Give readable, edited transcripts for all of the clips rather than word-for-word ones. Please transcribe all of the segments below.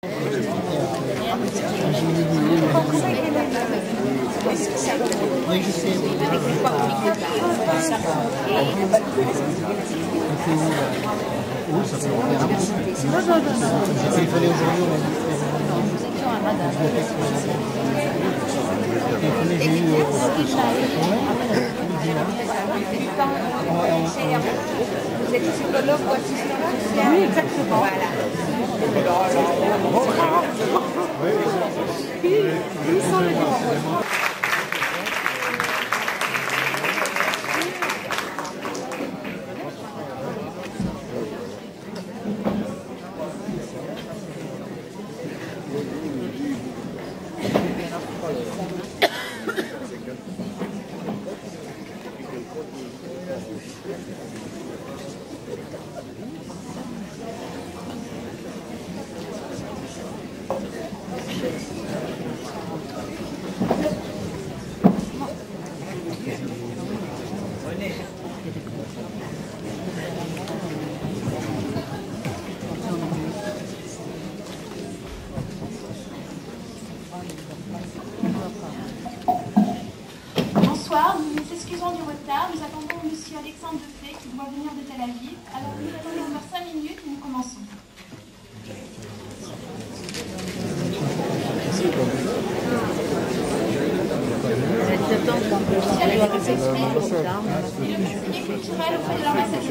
Vous êtes psychologue ou assistante? Oui, exactement. Voilà. Ils sont les bons. Bonsoir, nous nous excusons du retard. Nous attendons M. Alexandre Defay qui doit venir de Tel Aviv. Alors nous attendons encore 5 minutes et nous commençons. Et le conseiller culturel auprès de l'ambassadeur.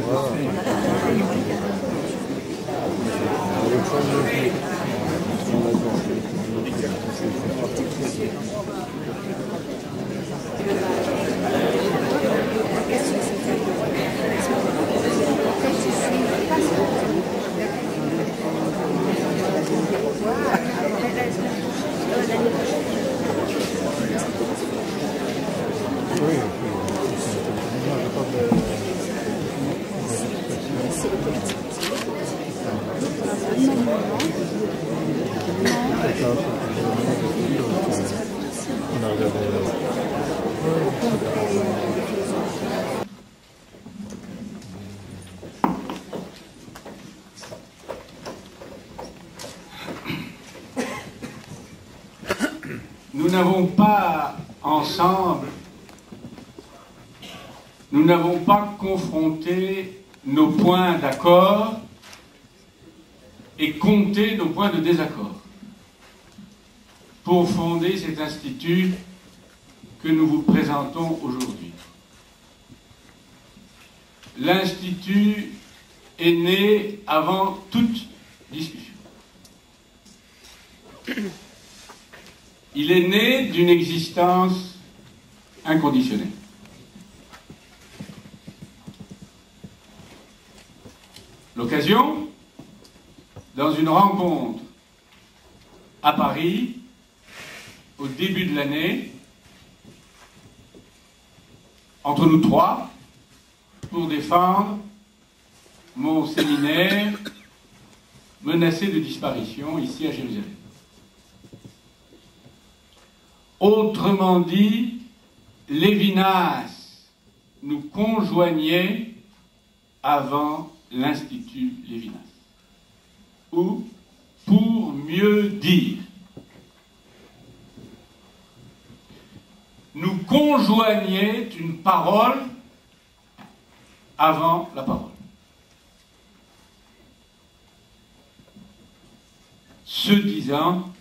Nous n'avons pas ensemble, nous n'avons pas confronté nos points d'accord et compté nos points de désaccord pour fonder cet institut que nous vous présentons aujourd'hui. L'institut est né avant toute discussion. Il est né d'une existence inconditionnelle. L'occasion, dans une rencontre à Paris, au début de l'année, entre nous trois, pour défendre mon séminaire menacé de disparition ici à Jérusalem. Autrement dit, Lévinas nous conjoignait avant l'Institut Lévinas. Ou, pour mieux dire, nous conjoignait une parole avant la parole. Ce disant,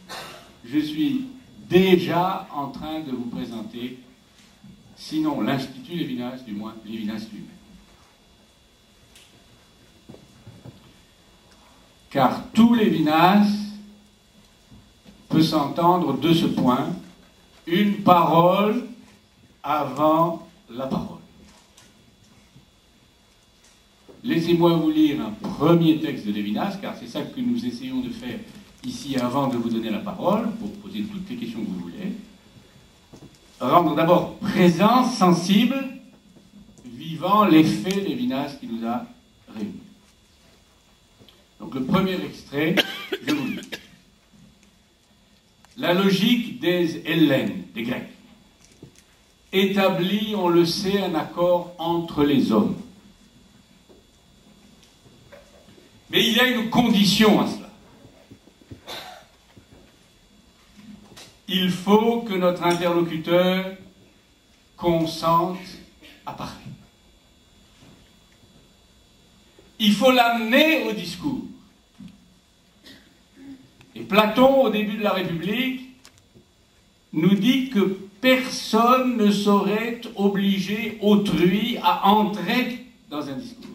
je suis déjà en train de vous présenter, sinon l'Institut Lévinas, du moins Lévinas lui-même. Car tout Lévinas peut s'entendre de ce point, une parole avant la parole. Laissez-moi vous lire un premier texte de Lévinas, car c'est ça que nous essayons de faire ici avant de vous donner la parole, pour poser toutes les questions que vous voulez. Rendre d'abord présent, sensible, vivant l'effet Lévinas qui nous a réunis. Donc le premier extrait, je vous lis. La logique des Hellènes, des Grecs, établit, on le sait, un accord entre les hommes. Mais il y a une condition à cela. il faut que notre interlocuteur consente à parler. Il faut l'amener au discours. Et Platon, au début de la République, nous dit que personne ne saurait obliger autrui à entrer dans un discours.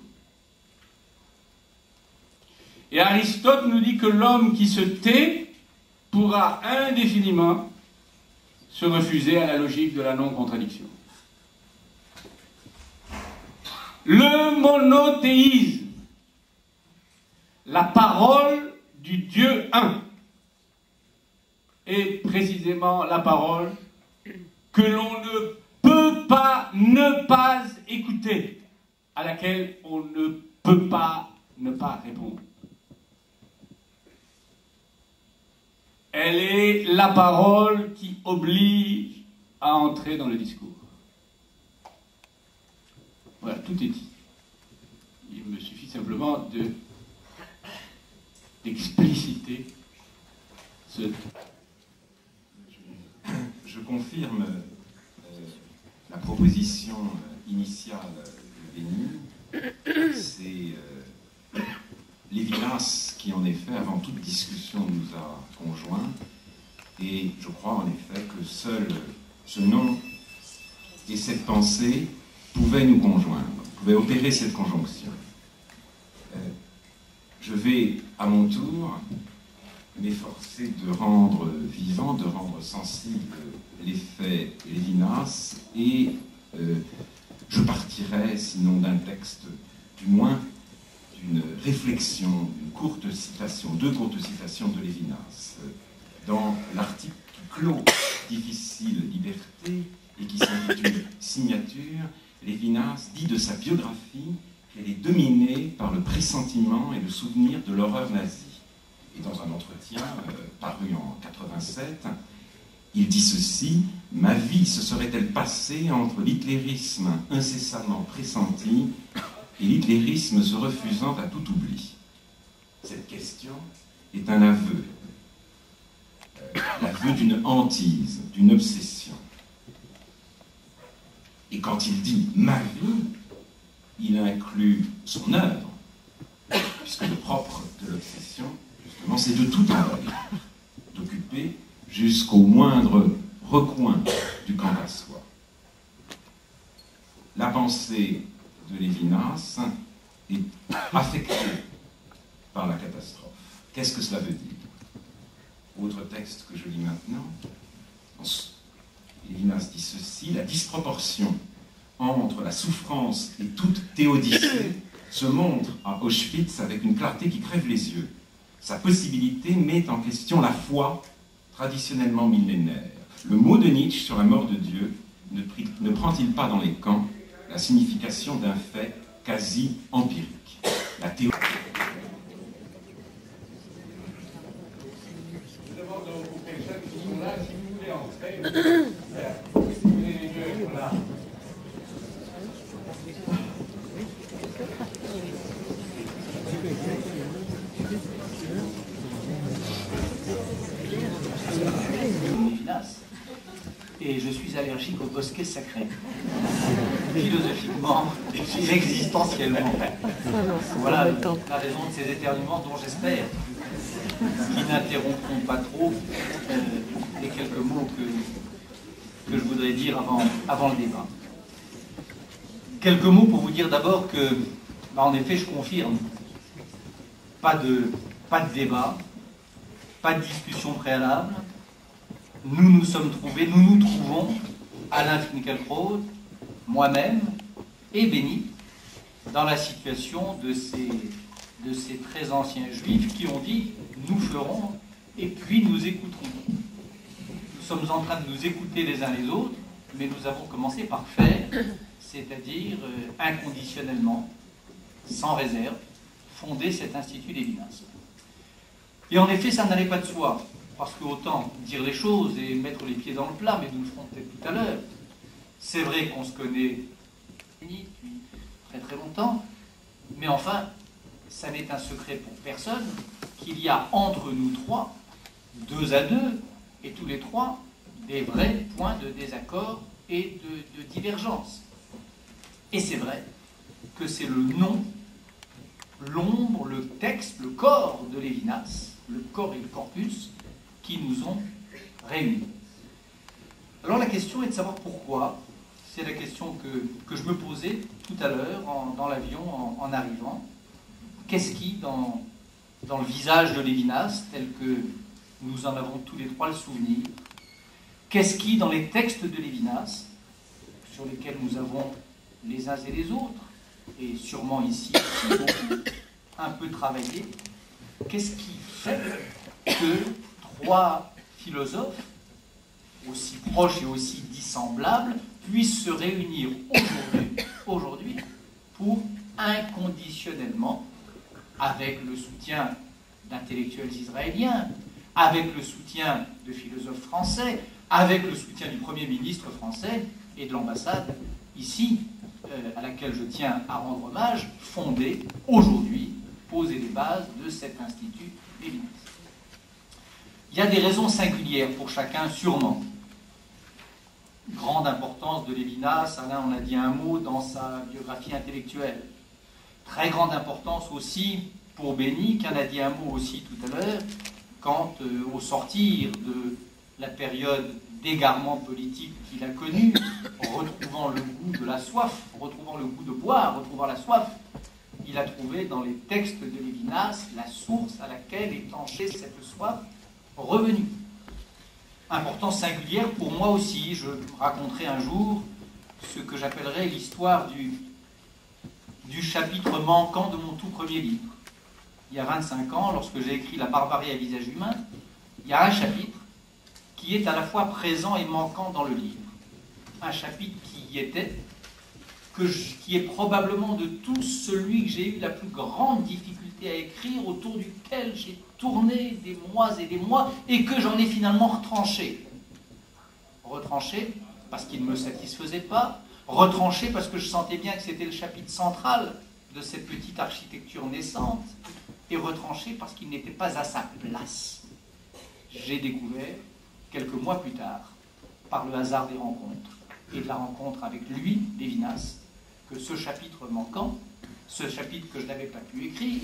Et Aristote nous dit que l'homme qui se tait pourra indéfiniment se refuser à la logique de la non-contradiction. Le monothéisme, la parole du Dieu un, est précisément la parole que l'on ne peut pas ne pas écouter, à laquelle on ne peut pas ne pas répondre. Elle est la parole qui oblige à entrer dans le discours. Voilà, tout est dit. Il me suffit simplement d'expliciter ce... Je confirme la proposition initiale de Béni. C'est Lévinas qui, en effet, avant toute discussion, nous a conjoints. Et je crois, en effet, que seul ce nom et cette pensée pouvaient nous conjoindre, pouvaient opérer cette conjonction. Je vais, à mon tour, m'efforcer de rendre vivant, de rendre sensible l'effet Lévinas, et je partirai, sinon d'un texte, du moins d'une réflexion, d'une courte citation, deux courtes citations de Lévinas. Dans l'article qui clôt Difficile liberté et qui s'intitule Signature, Lévinas dit de sa biographie qu'elle est dominée par le pressentiment et le souvenir de l'horreur nazie. Et dans un entretien paru en 87, il dit ceci: « Ma vie se serait-elle passée entre l'hitlérisme incessamment pressenti et l'hitlérisme se refusant à tout oubli ?» Cette question est un aveu. L'aveu d'une hantise, d'une obsession. Et quand il dit « ma vie », il inclut son œuvre, puisque le propre de l'obsession, justement, c'est de tout envahir, d'occuper jusqu'au moindre recoin du camp à soi. La pensée de Lévinas est affectée par la catastrophe. Qu'est-ce que cela veut dire? Autre texte que je lis maintenant, Lévinas dit ceci: « La disproportion entre la souffrance et toute théodicée se montre à Auschwitz avec une clarté qui crève les yeux. Sa possibilité met en question la foi traditionnellement millénaire. Le mot de Nietzsche sur la mort de Dieu ne prend-il pas dans les camps la signification d'un fait quasi empirique? La théorie... » Je demande aux personnes qui sont là, si vous voulez entrer, si vous voulez les deux, voilà. Et je suis allergique au bosquet sacré, philosophiquement et existentiellement. Voilà la raison de ces éternuements dont j'espère qu'ils n'interrompront pas trop les quelques mots que je voudrais dire avant le débat. Quelques mots pour vous dire d'abord que, en effet, je confirme, pas de débat, pas de discussion préalable. Nous nous trouvons, Alain Finkielkraut, moi-même et Béni, dans la situation de ces très anciens juifs qui ont dit « nous ferons et puis nous écouterons ». Nous sommes en train de nous écouter les uns les autres, mais nous avons commencé par faire, c'est-à-dire inconditionnellement, sans réserve, fonder cet Institut Lévinas. Et en effet, ça n'allait pas de soi. Parce qu'autant dire les choses et mettre les pieds dans le plat, mais nous le ferons peut-être tout à l'heure. C'est vrai qu'on se connaît depuis très très longtemps, mais enfin, ça n'est un secret pour personne qu'il y a entre nous trois, 2 à 2, et tous les trois des vrais points de désaccord et de divergence. Et c'est vrai que c'est le nom, l'ombre, le texte, le corps de Lévinas, le corps et le corpus, qui nous ont réunis. Alors la question est de savoir pourquoi. C'est la question que je me posais tout à l'heure dans l'avion en arrivant. Qu'est-ce qui, dans le visage de Lévinas, tel que nous en avons tous les trois le souvenir, qu'est-ce qui, dans les textes de Lévinas, sur lesquels nous avons les uns et les autres, et sûrement ici beaucoup, un peu travaillé, qu'est-ce qui fait que trois philosophes, aussi proches et aussi dissemblables, puissent se réunir aujourd'hui pour inconditionnellement, avec le soutien d'intellectuels israéliens, avec le soutien de philosophes français, avec le soutien du Premier ministre français et de l'ambassade ici, à laquelle je tiens à rendre hommage, fonder aujourd'hui, poser les bases de cet institut Lévinas. Il y a des raisons singulières pour chacun, sûrement. Grande importance de Lévinas, Alain en a dit un mot dans sa biographie intellectuelle. Très grande importance aussi pour Béni, qui en a dit un mot aussi tout à l'heure, quand, au sortir de la période d'égarement politique qu'il a connue, retrouvant le goût de la soif, retrouvant le goût de boire, retrouvant la soif, il a trouvé dans les textes de Lévinas la source à laquelle étancher cette soif revenue. Importance singulière pour moi aussi. Je raconterai un jour ce que j'appellerai l'histoire du chapitre manquant de mon tout premier livre. Il y a 25 ans, lorsque j'ai écrit La barbarie à visage humain, il y a un chapitre qui est à la fois présent et manquant dans le livre. Un chapitre qui y était, qui est probablement de tous celui que j'ai eu la plus grande difficulté à écrire, autour duquel j'ai tourné des mois et des mois, et que j'en ai finalement retranché. Retranché parce qu'il ne me satisfaisait pas, retranché parce que je sentais bien que c'était le chapitre central de cette petite architecture naissante, et retranché parce qu'il n'était pas à sa place. J'ai découvert, quelques mois plus tard, par le hasard des rencontres, et de la rencontre avec lui, Lévinas, que ce chapitre manquant, ce chapitre que je n'avais pas pu écrire,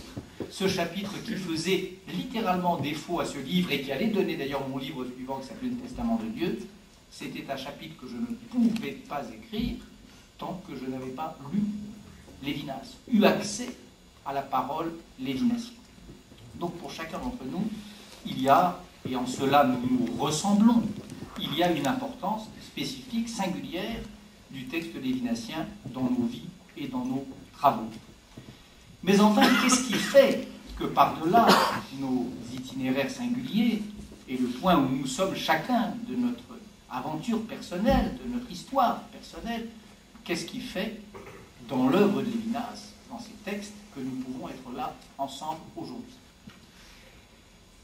ce chapitre qui faisait littéralement défaut à ce livre, et qui allait donner d'ailleurs mon livre suivant, qui s'appelait Le Testament de Dieu, c'était un chapitre que je ne pouvais pas écrire tant que je n'avais pas lu Lévinas, eu accès à la parole lévinassienne. Donc pour chacun d'entre nous, il y a, et en cela nous nous ressemblons, il y a une importance spécifique, singulière, du texte lévinassien dans nos vies et dans nos travaux. Mais enfin, qu'est-ce qui fait que par-delà nos itinéraires singuliers et le point où nous sommes chacun de notre aventure personnelle, de notre histoire personnelle, qu'est-ce qui fait dans l'œuvre de Lévinas, dans ces textes, que nous pouvons être là ensemble aujourd'hui?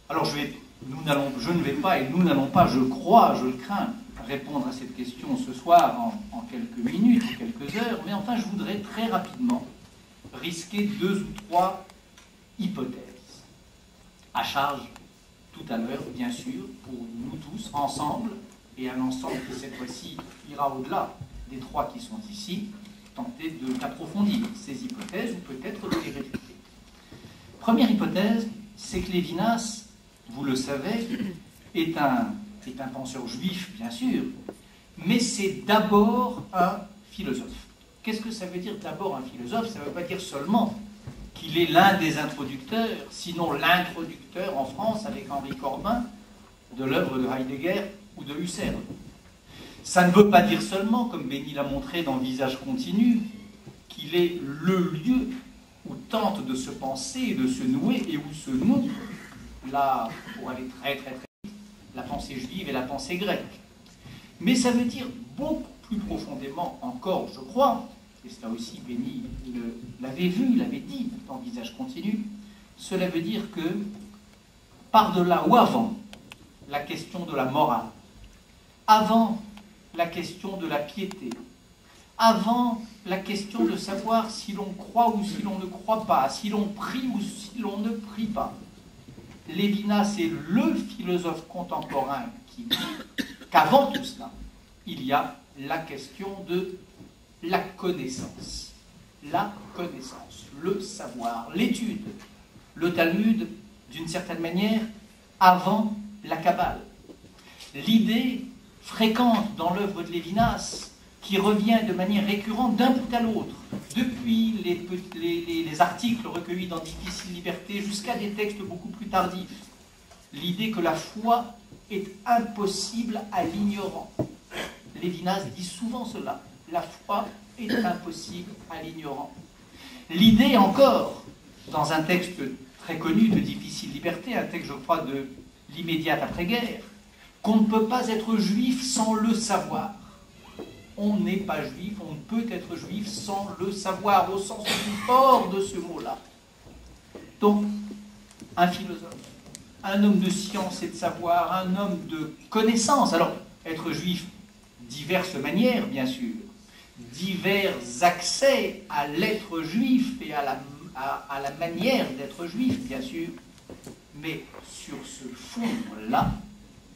Alors je ne vais pas, et nous n'allons pas, je crois, je le crains, répondre à cette question ce soir en quelques minutes ou quelques heures, mais enfin je voudrais très rapidement risquer 2 ou 3 hypothèses, à charge tout à l'heure, bien sûr, pour nous tous, ensemble, et un ensemble qui cette fois-ci ira au-delà des 3 qui sont ici, tenter d'approfondir ces hypothèses ou peut-être de les réfuter. Première hypothèse, c'est que Lévinas, vous le savez, est un penseur juif, bien sûr, mais c'est d'abord un philosophe. Qu'est-ce que ça veut dire d'abord un philosophe? Ça ne veut pas dire seulement qu'il est l'un des introducteurs, sinon l'introducteur en France avec Henri Corbin, de l'œuvre de Heidegger ou de Husserl. Ça ne veut pas dire seulement, comme Béni l'a montré dans Visage continu, qu'il est le lieu où tente de se penser et de se nouer, et où se noue, là, pour aller très très très vite, la pensée juive et la pensée grecque. Mais ça veut dire beaucoup plus profondément encore, je crois, et cela aussi Béni l'avait vu, l'avait dit dans Visage continu, cela veut dire que par-delà ou avant la question de la morale, avant la question de la piété, avant la question de savoir si l'on croit ou si l'on ne croit pas, si l'on prie ou si l'on ne prie pas, Lévinas est le philosophe contemporain qui dit qu'avant tout cela, il y a la question de la connaissance. La connaissance, le savoir, l'étude. Le Talmud, d'une certaine manière, avant la Kabbale. L'idée fréquente dans l'œuvre de Lévinas, qui revient de manière récurrente d'un bout à l'autre, depuis les articles recueillis dans Difficile Liberté jusqu'à des textes beaucoup plus tardifs. L'idée que la foi est impossible à l'ignorant. Lévinas dit souvent cela. La foi est impossible à l'ignorant. L'idée encore, dans un texte très connu de Difficile Liberté, un texte, je crois, de l'immédiate après-guerre, qu'on ne peut pas être juif sans le savoir. On n'est pas juif, on ne peut être juif sans le savoir, au sens le plus fort de ce mot-là. Donc, un philosophe, un homme de science et de savoir, un homme de connaissance. Alors, être juif, diverses manières, bien sûr, divers accès à l'être juif et à la manière d'être juif, bien sûr, mais sur ce fond-là,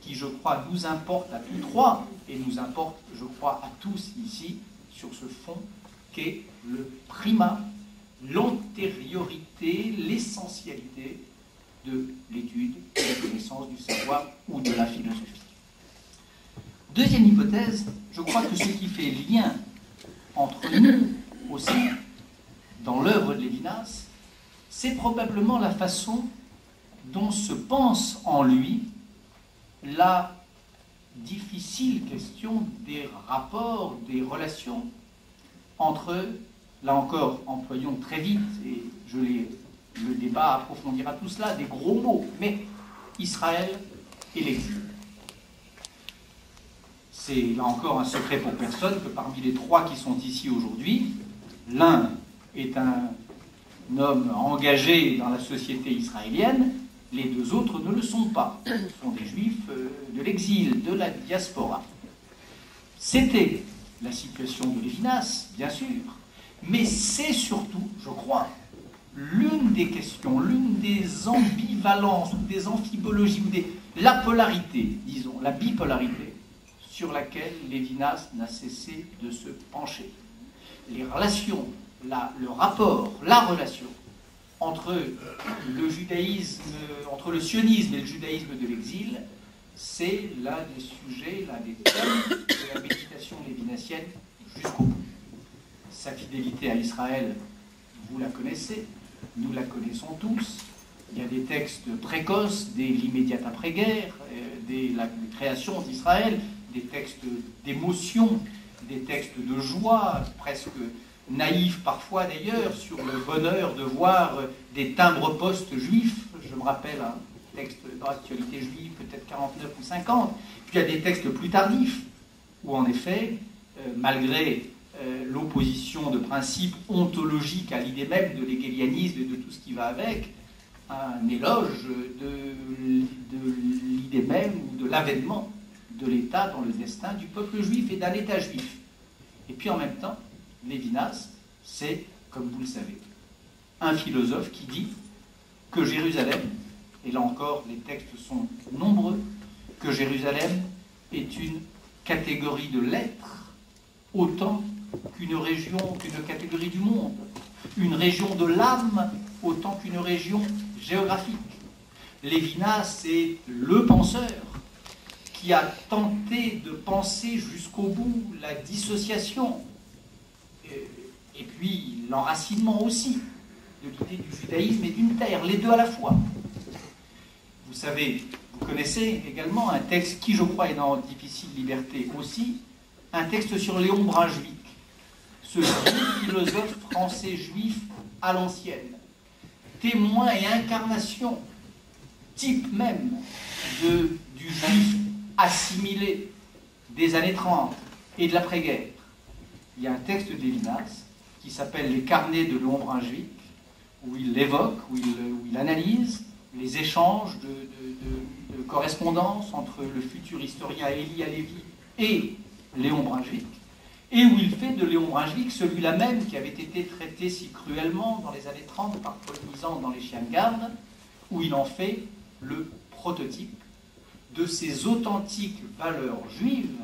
qui, je crois, nous importe à tous trois, et nous importe, je crois, à tous ici, sur ce fond qu'est le primat, l'antériorité, l'essentialité de l'étude, de la connaissance, du savoir ou de la philosophie. Deuxième hypothèse, je crois que ce qui fait lien entre nous aussi, dans l'œuvre de Lévinas, c'est probablement la façon dont se pense en lui la difficile question des rapports, des relations entre, là encore, employons très vite, et le débat approfondira tout cela, des gros mots, mais Israël et l'exil. C'est là encore un secret pour personne que parmi les trois qui sont ici aujourd'hui, l'un est un homme engagé dans la société israélienne, les deux autres ne le sont pas. Ce sont des juifs de l'exil, de la diaspora. C'était la situation de Lévinas, bien sûr, mais c'est surtout, je crois, l'une des questions, l'une des ambivalences, ou des amphibologies, ou la polarité, disons, la bipolarité, sur laquelle Lévinas n'a cessé de se pencher. Les relations, le rapport, la relation entre le judaïsme, entre le sionisme et le judaïsme de l'exil, c'est l'un des sujets, l'un des thèmes de la méditation lévinassienne jusqu'au bout. Sa fidélité à Israël, vous la connaissez, nous la connaissons tous. Il y a des textes précoces dès l'immédiate après-guerre, dès la création d'Israël, des textes d'émotion, des textes de joie, presque naïfs parfois d'ailleurs, sur le bonheur de voir des timbres-postes juifs. Je me rappelle un texte dans l'actualité juive, peut-être 49 ou 50. Puis il y a des textes plus tardifs, où en effet, malgré l'opposition de principes ontologiques à l'idée même de l'hégélianisme et de tout ce qui va avec, un éloge de l'idée même ou de l'avènement de l'État dans le destin du peuple juif et d'un État juif. Et puis en même temps, Lévinas, c'est, comme vous le savez, un philosophe qui dit que Jérusalem, et là encore les textes sont nombreux, que Jérusalem est une catégorie de l'être autant qu'une région, qu'une catégorie du monde, une région de l'âme autant qu'une région géographique. Lévinas est le penseur qui a tenté de penser jusqu'au bout la dissociation et puis l'enracinement aussi de l'idée du judaïsme et d'une terre, les deux à la fois. Vous savez, vous connaissez également un texte qui, je crois, est dans Difficile Liberté aussi, un texte sur Léon Brunswick, ce vieux philosophe français juif à l'ancienne, témoin et incarnation, type même du juif assimilé des années 30 et de l'après-guerre. Il y a un texte de Lévinas qui s'appelle Les carnets de Léon Brunswick, où il l'évoque, où il analyse les échanges de correspondance entre le futur historien Élie Halévy et Léon Brunswick, et où il fait de Léon Brunswick celui-là même qui avait été traité si cruellement dans les années 30 par Paul Nizan dans Les Chiens de garde, où il en fait le prototype de ces authentiques valeurs juives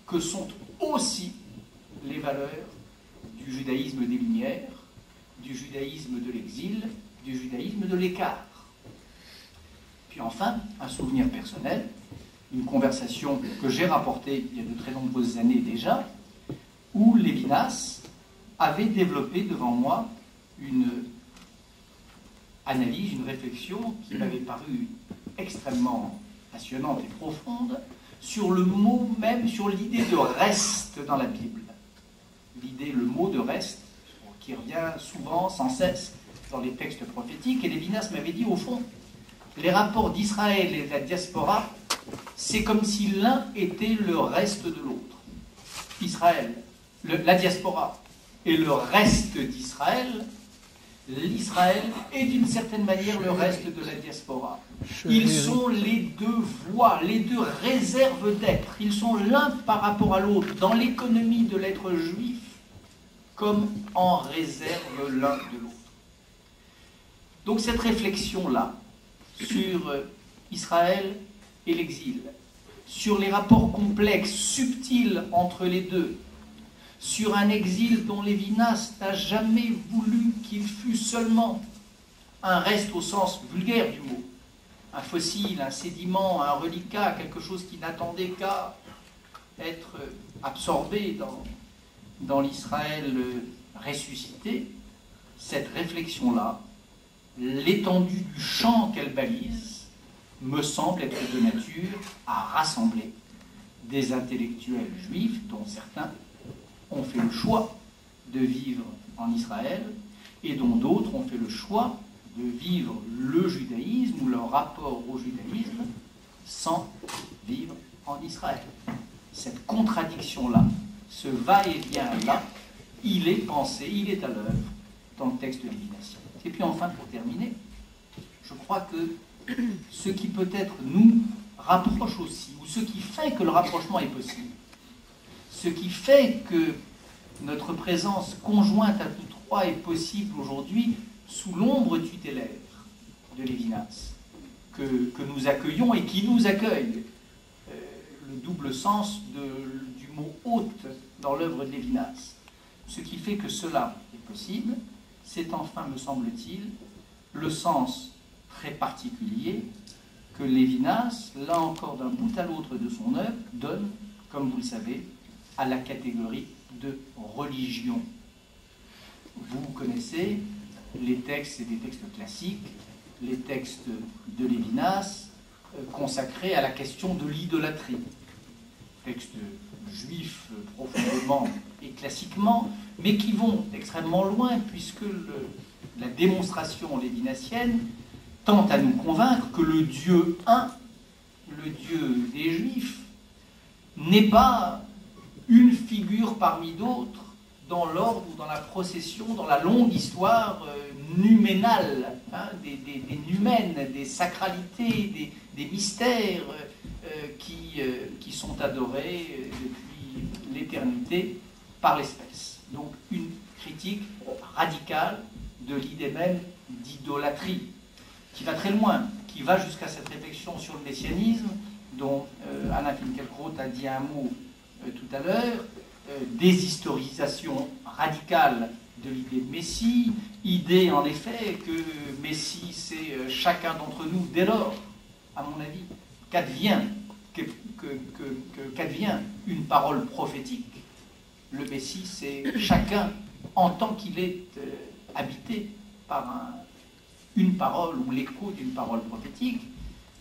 que sont aussi les valeurs du judaïsme des Lumières, du judaïsme de l'exil, du judaïsme de l'écart. Puis enfin, un souvenir personnel, une conversation que j'ai rapportée il y a de très nombreuses années déjà, où Lévinas avait développé devant moi une analyse, une réflexion qui m'avait paru extrêmement passionnante et profonde sur le mot même, sur l'idée de reste dans la Bible. L'idée, le mot de reste, qui revient souvent, sans cesse, dans les textes prophétiques. Et Lévinas m'avait dit, au fond, les rapports d'Israël et de la diaspora, c'est comme si l'un était le reste de l'autre. Israël, la diaspora et le reste d'Israël, l'Israël est d'une certaine manière le reste de la diaspora. Ils sont les deux voies, les deux réserves d'être. Ils sont l'un par rapport à l'autre dans l'économie de l'être juif comme en réserve l'un de l'autre. Donc cette réflexion-là sur Israël et l'exil, sur les rapports complexes, subtils entre les deux, sur un exil dont Lévinas n'a jamais voulu qu'il fût seulement un reste au sens vulgaire du mot, un fossile, un sédiment, un reliquat, quelque chose qui n'attendait qu'à être absorbé dans l'Israël ressuscité. Cette réflexion-là, l'étendue du champ qu'elle balise, me semble être de nature à rassembler des intellectuels juifs dont certains ont fait le choix de vivre en Israël et dont d'autres ont fait le choix de vivre le judaïsme ou leur rapport au judaïsme sans vivre en Israël. Cette contradiction-là, ce va-et-vient-là, il est pensé, il est à l'œuvre dans le texte de Lévinas. Et puis enfin, pour terminer, je crois que ce qui peut-être nous rapproche aussi, ou ce qui fait que le rapprochement est possible, ce qui fait que notre présence conjointe à tous trois est possible aujourd'hui sous l'ombre tutélaire de Lévinas, que nous accueillons et qui nous accueille. Le double sens du mot hôte dans l'œuvre de Lévinas. Ce qui fait que cela est possible, c'est enfin, me semble-t-il, le sens très particulier que Lévinas, là encore d'un bout à l'autre de son œuvre, donne, comme vous le savez, à la catégorie de religion. Vous connaissez les textes, c'est des textes classiques, les textes de Lévinas consacrés à la question de l'idolâtrie. Textes juifs profondément et classiquement, mais qui vont extrêmement loin, puisque la démonstration lévinassienne tente à nous convaincre que le Dieu un, le Dieu des Juifs, n'est pas une figure parmi d'autres dans l'ordre ou dans la procession, dans la longue histoire numénale, hein, des numènes, des sacralités, des mystères qui sont adorés depuis l'éternité par l'espèce. Donc une critique radicale de l'idée même d'idolâtrie, qui va très loin, qui va jusqu'à cette réflexion sur le messianisme, dont Alain Finkielkraut a dit un mot tout à l'heure, déshistorisation radicale de l'idée de Messie, idée en effet que Messie c'est chacun d'entre nous dès lors, à mon avis, qu'advient une parole prophétique. Le Messie c'est chacun en tant qu'il est habité par une parole ou l'écho d'une parole prophétique,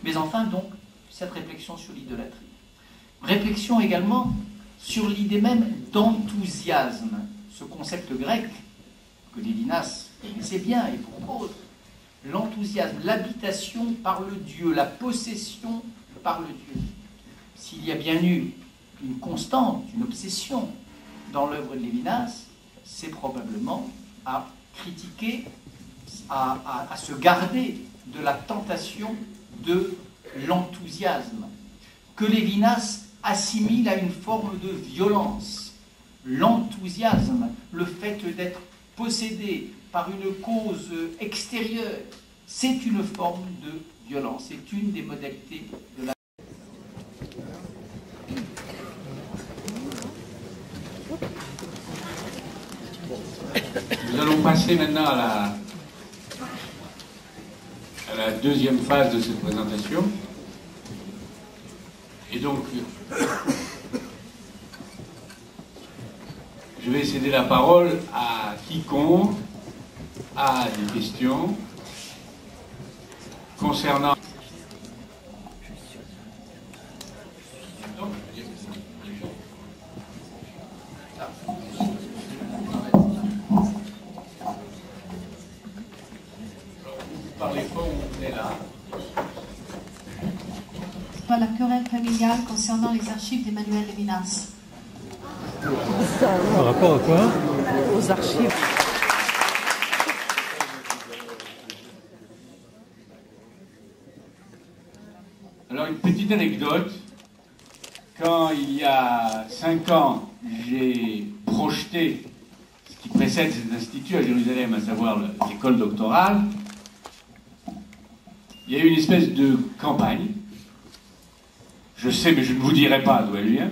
mais enfin donc cette réflexion sur l'idolâtrie. Réflexion également sur l'idée même d'enthousiasme, ce concept grec que Lévinas connaissait bien et pour cause, l'enthousiasme, l'habitation par le Dieu, la possession par le Dieu. S'il y a bien eu une constante, une obsession dans l'œuvre de Lévinas, c'est probablement à critiquer, à se garder de la tentation de l'enthousiasme, que Lévinas assimile à une forme de violence. L'enthousiasme, le fait d'être possédé par une cause extérieure, c'est une forme de violence. C'est une des modalités de la... Nous allons passer maintenant à la deuxième phase de cette présentation. Et donc, je vais céder la parole à quiconque a des questions concernant... Parlez pas, on est là. La querelle familiale concernant les archives d'Emmanuel Levinas. Par rapport à quoi? Aux archives. Alors, une petite anecdote. Quand il y a 5 ans, j'ai projeté ce qui précède cet institut à Jérusalem, à savoir l'école doctorale, il y a eu une espèce de campagne. Je sais, mais je ne vous dirai pas d'où elle vient.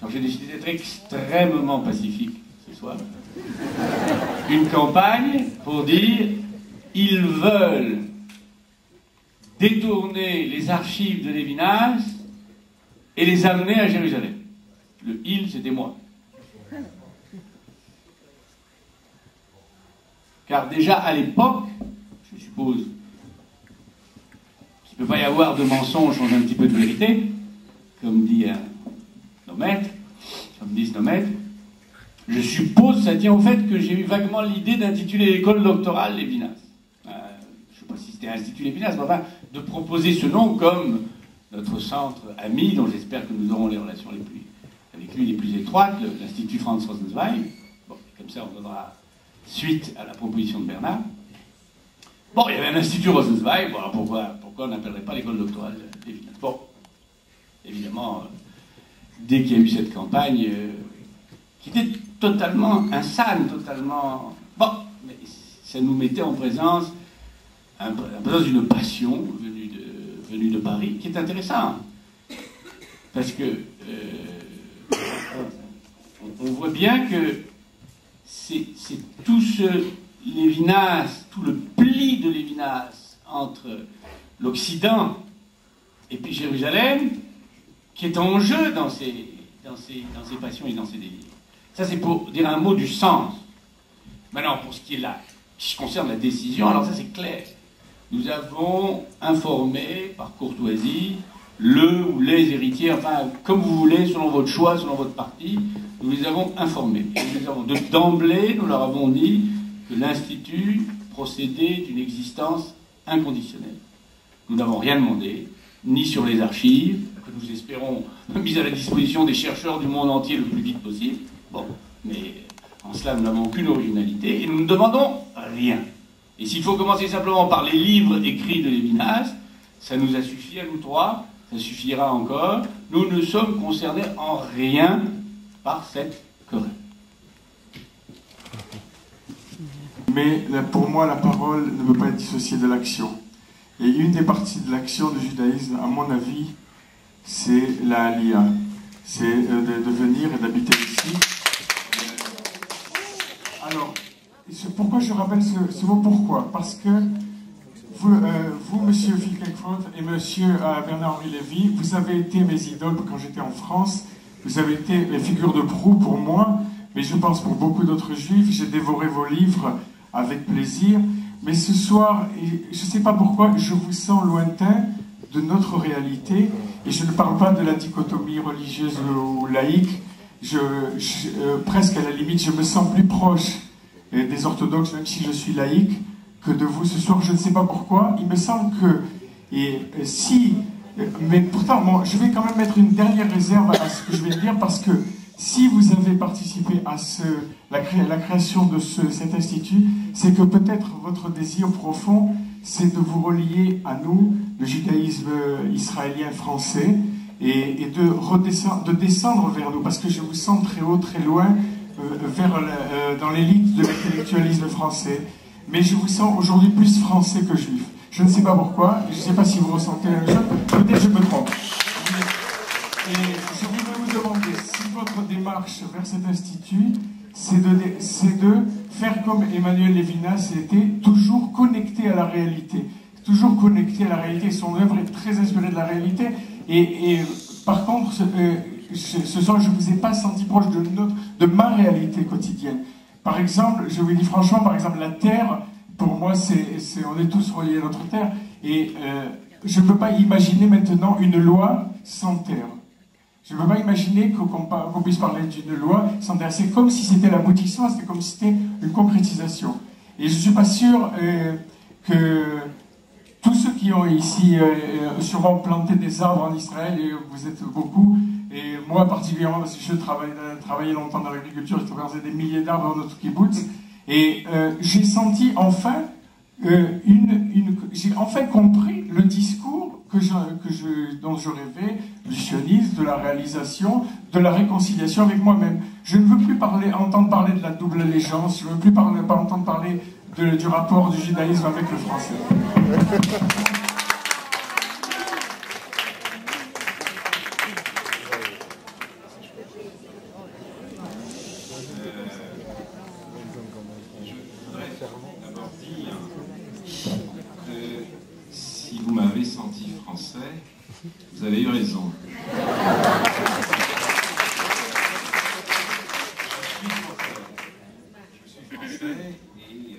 Quand j'ai décidé d'être extrêmement pacifique ce soir, une campagne pour dire ils veulent détourner les archives de Lévinas et les amener à Jérusalem. Le il, c'était moi. Car déjà à l'époque, je suppose qu'il ne peut pas y avoir de mensonge sans un petit peu de vérité, comme dit nos maîtres, comme disent nos maîtres. Je suppose, ça tient au fait que j'ai eu vaguement l'idée d'intituler l'école doctorale Lévinas. Je ne sais pas si c'était Institut Lévinas, mais enfin, de proposer ce nom comme notre centre ami, dont j'espère que nous aurons les relations avec lui les plus étroites, l'Institut Franz Rosenzweig. Bon, comme ça, on donnera suite à la proposition de Bernard. Bon, il y avait un Institut Rosenzweig, bon, alors pourquoi on n'appellerait pas l'école doctorale Lévinas? Bon, évidemment, dès qu'il y a eu cette campagne, qui était totalement insane, totalement... Bon, mais ça nous mettait en présence d'une passion venue de Paris, qui est intéressante. Parce que on voit bien que c'est tout ce Lévinas, tout le pli de Lévinas entre l'Occident et puis Jérusalem, qui est en jeu dans ses passions et dans ses délires. Ça, c'est pour dire un mot du sens. Maintenant, pour ce qui concerne la décision, alors ça, c'est clair. Nous avons informé, par courtoisie, le ou les héritiers, enfin, comme vous voulez, selon votre choix, selon votre parti, nous les avons informés. D'emblée, nous leur avons dit que l'Institut procédait d'une existence inconditionnelle. Nous n'avons rien demandé, ni sur les archives, que nous espérons mises à la disposition des chercheurs du monde entier le plus vite possible. Bon, mais en cela, nous n'avons aucune originalité et nous ne demandons rien. Et s'il faut commencer simplement par les livres écrits de Lévinas, ça nous a suffi à nous trois, ça suffira encore. Nous ne sommes concernés en rien par cette querelle. Mais pour moi, la parole ne peut pas être dissociée de l'action. Et une des parties de l'action du judaïsme, à mon avis, c'est la Aliyah. C'est de venir et d'habiter ici. Alors, pourquoi je rappelle ce mot pourquoi? Parce que vous, monsieur Phil Kekford et monsieur Bernard-Henri Lévy, vous avez été mes idoles quand j'étais en France. Vous avez été les figures de proue pour moi, mais je pense pour beaucoup d'autres juifs. J'ai dévoré vos livres avec plaisir. Mais ce soir, je ne sais pas pourquoi, je vous sens lointain de notre réalité. Et je ne parle pas de la dichotomie religieuse ou laïque. Presque à la limite, je me sens plus proche des orthodoxes, même si je suis laïque, que de vous ce soir. Je ne sais pas pourquoi. Il me semble que... mais pourtant, bon, je vais quand même mettre une dernière réserve à ce que je vais dire, parce que si vous avez participé à la création de cet institut, c'est que peut-être votre désir profond, c'est de vous relier à nous, le judaïsme israélien français, et de descendre vers nous, parce que je vous sens très haut, très loin, dans l'élite de l'intellectualisme français. Mais je vous sens aujourd'hui plus français que juif. Je ne sais pas pourquoi, je ne sais pas si vous ressentez la même chose, peut-être je me trompe. Et je voudrais vous demander si votre démarche vers cet institut, c'est de faire comme Emmanuel Levinas était, toujours connecté à la réalité. Toujours connecté à la réalité. Son œuvre est très inspirée de la réalité. Et par contre, ce soir, je ne vous ai pas senti proche de ma réalité quotidienne. Par exemple, je vous dis franchement, par exemple, la Terre, pour moi, on est tous reliés à notre Terre. Et je ne peux pas imaginer maintenant une loi sans Terre. Je ne peux pas imaginer qu'on puisse parler d'une loi sans Terre. C'est comme si c'était l'aboutissement, c'est comme si c'était une concrétisation. Et je ne suis pas sûr que tous ceux qui ont ici sûrement planté des arbres en Israël, et vous êtes beaucoup, et moi particulièrement parce que je travaillais longtemps dans l'agriculture, j'ai planté des milliers d'arbres dans notre kibbutz, et j'ai senti enfin, j'ai enfin compris le discours dont je rêvais, du sionisme, de la réalisation, de la réconciliation avec moi-même. Je ne veux plus entendre parler de la double allégeance, je ne veux plus entendre parler du rapport du judaïsme avec le français. Je voudrais d'abord dire que si vous m'avez senti français, vous avez eu raison. Je suis français et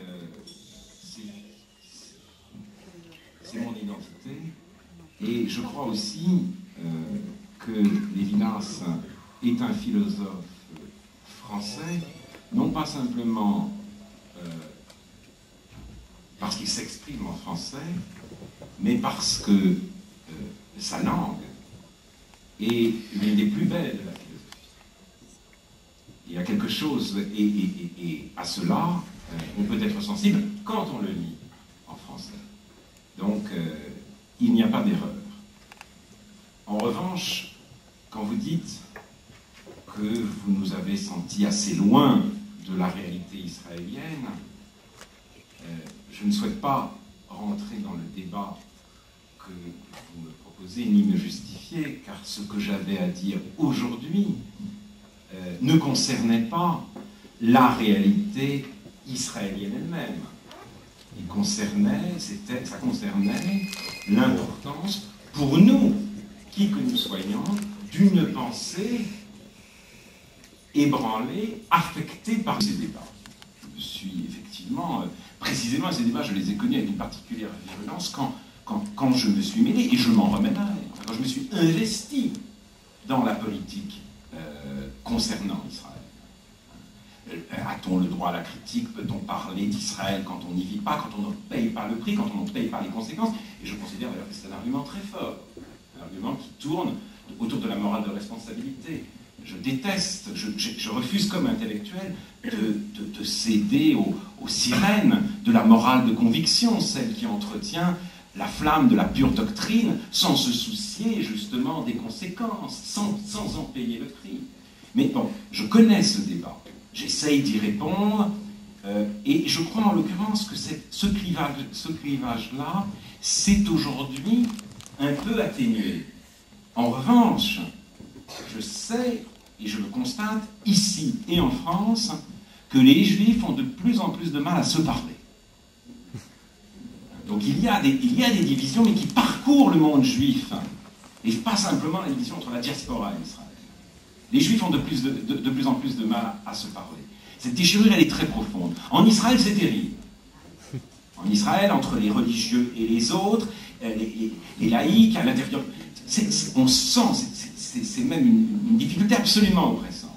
c'est mon identité. Et je crois aussi que Lévinas est un philosophe français, non pas simplement parce qu'il s'exprime en français, mais parce que sa langue est l'une des plus belles de la philosophie. Il y a quelque chose, et à cela, on peut être sensible quand on le lit en français. Donc, il n'y a pas d'erreur. En revanche, quand vous dites que vous nous avez sentis assez loin de la réalité israélienne, je ne souhaite pas rentrer dans le débat que vous me proposez, ni me justifier, car ce que j'avais à dire aujourd'hui ne concernait pas la réalité israélienne elle-même. Ça concernait l'importance, pour nous, qui que nous soyons, d'une pensée ébranlée, affectée par ces débats. Je suis effectivement, précisément ces débats, je les ai connus avec une particulière virulence quand je me suis mêlé, et je m'en remémore, quand je me suis investi dans la politique concernant Israël. A-t-on le droit à la critique? Peut-on parler d'Israël quand on n'y vit pas, quand on ne paye pas le prix, quand on ne paye pas les conséquences? Et je considère d'ailleurs que c'est un argument très fort, un argument qui tourne autour de la morale de responsabilité. Je déteste, je refuse comme intellectuel de céder aux sirènes de la morale de conviction, celle qui entretient la flamme de la pure doctrine sans se soucier justement des conséquences, sans en payer le prix. Mais bon, je connais ce débat, j'essaye d'y répondre, et je crois en l'occurrence que ce clivage-là, c'est aujourd'hui un peu atténué. En revanche, je sais, et je le constate, ici et en France, que les Juifs ont de plus en plus de mal à se parler. Donc il y a des divisions, mais qui parcourent le monde juif, et pas simplement la division entre la diaspora et Israël. Les Juifs ont de plus en plus de mal à se parler. Cette déchirure, elle est très profonde. En Israël, c'est terrible. En Israël, entre les religieux et les autres, les laïcs, à l'intérieur, on sent, c'est même une difficulté absolument oppressante.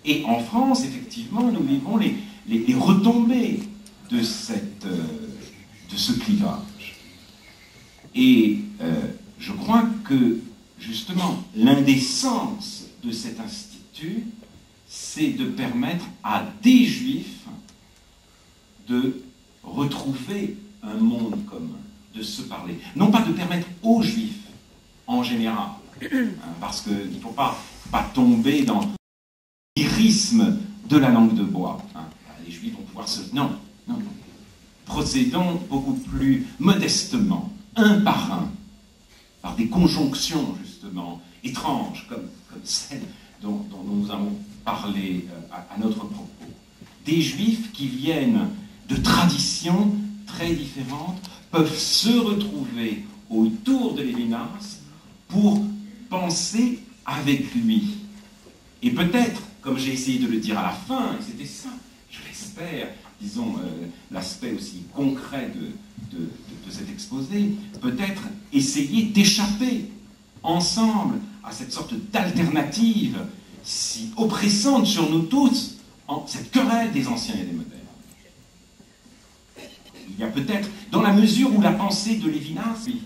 Et en France, effectivement, nous vivons les retombées de ce clivage. Et je crois que, justement, l'indécence de cet institut, c'est de permettre à des Juifs de retrouver un monde commun, de se parler. Non pas de permettre aux Juifs, en général, parce qu'il ne faut pas tomber dans l'irisme de la langue de bois. Les Juifs vont pouvoir se... Non. procédons beaucoup plus modestement, un par des conjonctions justement étranges, comme celle dont nous avons parlé à notre propos. Des Juifs qui viennent de traditions très différentes peuvent se retrouver autour de Lévinas pour penser avec lui. Et peut-être, comme j'ai essayé de le dire à la fin, et c'était ça, je l'espère, disons, l'aspect aussi concret de cet exposé, peut-être essayer d'échapper ensemble à cette sorte d'alternative si oppressante sur nous tous, en cette querelle des anciens et des modernes. Il y a peut-être, dans la mesure où la pensée de Lévinas, oui.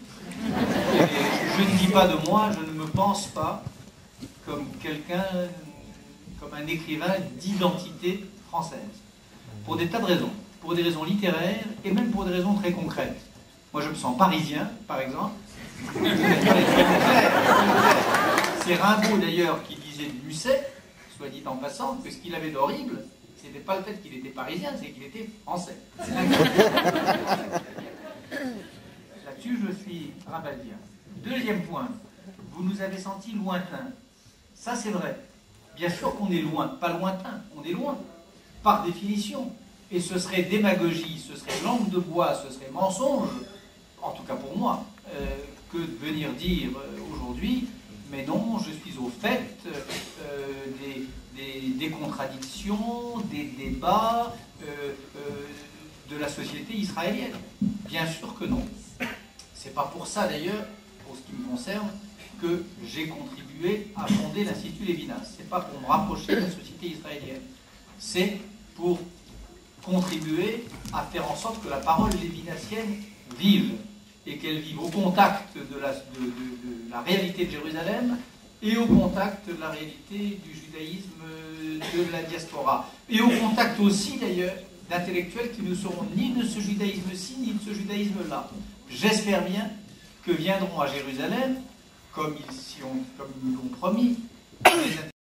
Je ne dis pas de moi, je ne me pense pas comme quelqu'un, comme un écrivain d'identité française. Pour des tas de raisons. Pour des raisons littéraires et même pour des raisons très concrètes. Moi, je me sens parisien, par exemple. C'est Rimbaud, d'ailleurs, qui disait de Musset, soit dit en passant, que ce qu'il avait d'horrible, ce n'était pas le fait qu'il était parisien, c'est qu'il était français. Là-dessus, je suis rabaldien. Deuxième point, vous nous avez senti lointains. Ça, c'est vrai. Bien sûr qu'on est loin, pas lointain, on est loin, par définition. Et ce serait démagogie, ce serait langue de bois, ce serait mensonge, en tout cas pour moi, que de venir dire aujourd'hui, mais non, je suis au fait des contradictions, des débats de la société israélienne. Bien sûr que non. C'est pas pour ça d'ailleurs, pour ce qui me concerne, que j'ai contribué à fonder l'Institut Lévinas. C'est pas pour me rapprocher de la société israélienne. C'est pour contribuer à faire en sorte que la parole lévinassienne vive, et qu'elle vive au contact de la réalité de Jérusalem et au contact de la réalité du judaïsme de la diaspora. Et au contact aussi d'ailleurs d'intellectuels qui ne seront ni de ce judaïsme-ci ni de ce judaïsme-là. J'espère bien que viendront à Jérusalem, comme ils nous l'ont promis,